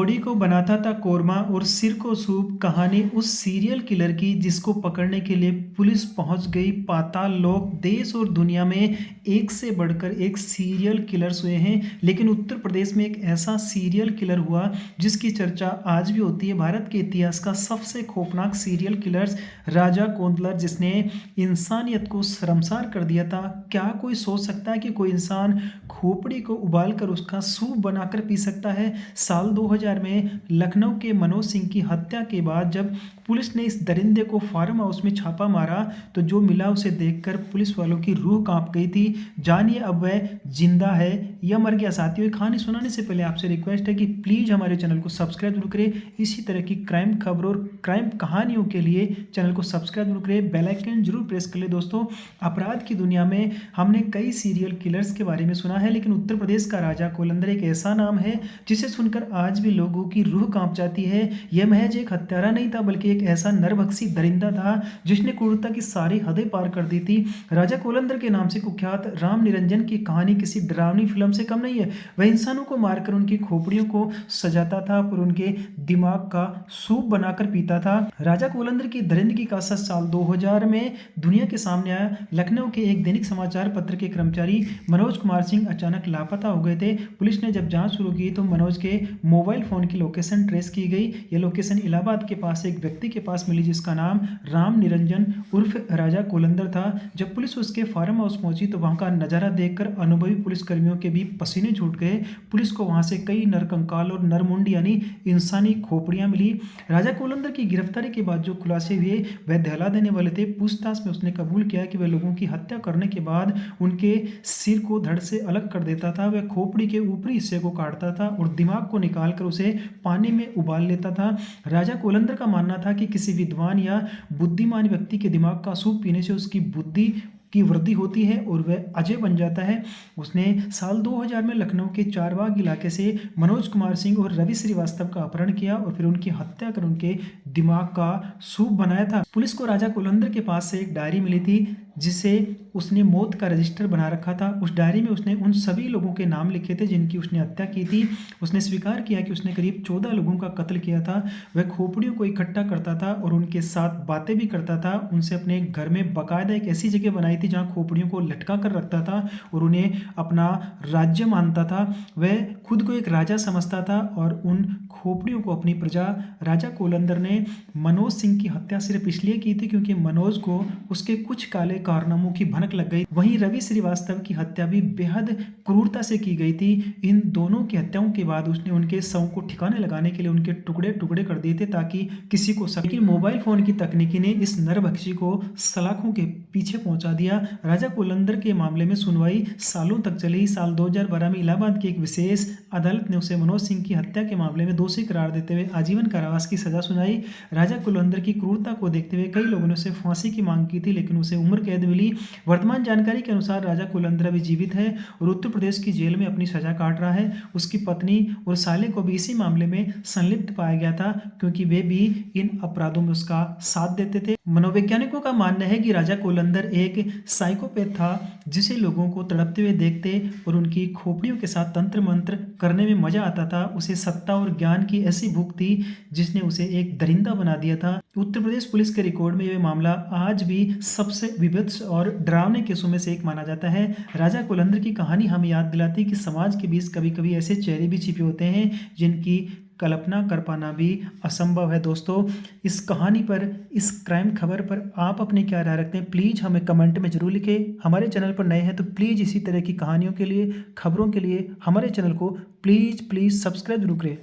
Body को बनाता था कोरमा और सिर को सूप। कहानी उस सीरियल किलर की जिसको पकड़ने के लिए पुलिस पहुंच गई पाताल लोक। देश और दुनिया में एक से बढ़कर एक सीरियल किलर्स हुए हैं, लेकिन उत्तर प्रदेश में एक ऐसा सीरियल किलर हुआ जिसकी चर्चा आज भी होती है। भारत के इतिहास का सबसे खौफनाक सीरियल किलर्स राजा कोंडलर, जिसने इंसानियत को शर्मसार कर दिया था। क्या कोई सोच सकता है कि कोई इंसान खोपड़ी को उबाल कर उसका सूप बनाकर पी सकता है? साल 2000 में लखनऊ के मनोज सिंह की हत्या के बाद जब पुलिस ने इस दरिंदे को फार्म हाउस में छापा मारा तो जो मिला उसे देखकर पुलिस वालों की रूह कांप गई थी। जानिए अब वह जिंदा है या मर गया। साथियों, कहानी सुनाने से पहले आपसे रिक्वेस्ट है कि प्लीज़ हमारे चैनल को सब्सक्राइब जरूर करें। इसी तरह की क्राइम खबरों और क्राइम कहानियों के लिए चैनल को सब्सक्राइब जरूर करें, बेल आइकन जरूर प्रेस कर ले। दोस्तों, अपराध की दुनिया में हमने कई सीरियल किलर्स के बारे में सुना है, लेकिन उत्तर प्रदेश का राजा कोलंदर एक ऐसा नाम है जिसे सुनकर आज भी लोगों की रूह कांप जाती है। यह महज एक हत्यारा नहीं था, बल्कि एक ऐसा नरभक्षी दरिंदा था जिसने क्रूरता की सारी हदें पार कर दी थी। राजा कोलंदर के नाम से कुख्यात राम निरंजन की कहानी किसी डरावनी फिल्म से कम नहीं है। वह इंसानों को मारकर उनकी खोपड़ियों को सजाता था और उनके दिमाग का सूप बनाकर पीता था। राजा कोलंदर की दरिंदगी का सच साल 2000 में दुनिया के सामने आया। लखनऊ के एक दैनिक समाचार पत्र के कर्मचारी मनोज कुमार सिंह अचानक लापता हो गए थे। पुलिस ने जब जांच शुरू की तो मनोज के मोबाइल फोन की लोकेशन ट्रेस की गई। यह लोकेशन इलाहाबाद के पास एक व्यक्ति के पास मिली जिसका नाम राम निरंजन उर्फ राजा कोलंदर था। जब पुलिस उसके फार्म हाउस पहुंची तो वहां का नजारा देखकर अनुभवी पुलिसकर्मियों के भी पसीने छूट गए। पुलिस को वहां से कई नरकंकाल और नरमुंड यानी इंसानी खोपड़ियां मिली। राजा कोलंदर की गिरफ्तारी के बाद जो खुलासे हुए वह दहला देने वाले थे। पूछताछ में उसने कबूल किया कि वह लोगों की हत्या करने के बाद उनके सिर को धड़ से अलग कर देता था। वह खोपड़ी के ऊपरी हिस्से को काटता था और दिमाग को निकालकर उसे पानी में उबाल लेता था। राजा कोलंदर का मानना था कि किसी विद्वान या बुद्धिमान व्यक्ति के दिमाग का सूप पीने से उसकी बुद्धि की वृद्धि होती है और वह अजय बन जाता है। उसने साल 2000 में लखनऊ के चारबाग इलाके से मनोज कुमार सिंह और रवि श्रीवास्तव का अपहरण किया और फिर उनकी हत्या कर उनके दिमाग का सूप बनाया था। पुलिस को राजा कोलंदर के पास से एक डायरी मिली थी जिसे उसने मौत का रजिस्टर बना रखा था। उस डायरी में उसने उन सभी लोगों के नाम लिखे थे जिनकी उसने हत्या की थी। उसने स्वीकार किया कि उसने करीब 14 लोगों का कत्ल किया था। वह खोपड़ियों को इकट्ठा करता था और उनके साथ बातें भी करता था। उनसे अपने घर में बाकायदा एक ऐसी जगह बनाई थी जहाँ खोपड़ियों को लटका कर रखता था और उन्हें अपना राज्य मानता था। वह खुद को एक राजा समझता था और उन खोपड़ियों को अपनी प्रजा। राजा कोलंदर ने मनोज सिंह की हत्या सिर्फ इसलिए की थी क्योंकि मनोज को उसके कुछ काले कारनामों की भनक लग गई। वहीं रवि श्रीवास्तव की हत्या भी बेहद क्रूरता से की गई थी। इन दोनों की हत्याओं के बाद उसने उनके शव को ठिकाने लगाने के लिए उनके टुकड़े टुकड़े कर दिए थे ताकि किसी को लेकिन मोबाइल फोन की तकनीकी ने इस नरभक्षी को सलाखों के पीछे पहुंचा दिया। राजा कोलंदर के मामले में सुनवाई सालों तक चली। साल 2012 में इलाहाबाद की एक विशेष अदालत ने उसे मनोज सिंह की हत्या के मामले में दोषी करार देते हुए आजीवन कारावास की सजा सुनाई। राजा कोलंदर की क्रूरता को देखते हुए कई लोगों ने उसे फांसी की मांग की थी, लेकिन उसे उम्र कैद मिली। वर्तमान जानकारी के अनुसार राजा कोलंदर अभी जीवित है और उत्तर प्रदेश की जेल में अपनी सजा काट रहा है। उसकी पत्नी और साले को भी इसी मामले में संलिप्त पाया गया था क्योंकि वे भी इन अपराधों में उसका साथ देते थे। मनोवैज्ञानिकों का मानना है कि राजा कोलंदर एक साइकोपैथ था जिसे लोगों को तड़पते हुए देखते और उनकी खोपड़ियों के साथ तंत्र मंत्र करने में मजा आता था। उसे सत्ता और ज्ञान की ऐसी भूख थी जिसने उसे एक दरिंदा बना दिया था। उत्तर प्रदेश पुलिस के रिकॉर्ड में यह मामला आज भी सबसे विभत्स और डरावने केसों में से एक माना जाता है। राजा कोलंदर की कहानी हमें याद दिलाती है कि समाज के बीच कभी कभी ऐसे चेहरे भी छिपे होते हैं जिनकी कल्पना कर पाना भी असंभव है। दोस्तों, इस कहानी पर, इस क्राइम खबर पर आप अपने क्या राय रखते हैं प्लीज़ हमें कमेंट में जरूर लिखें। हमारे चैनल पर नए हैं तो प्लीज़ इसी तरह की कहानियों के लिए, खबरों के लिए हमारे चैनल को प्लीज़ सब्सक्राइब जरूर करें।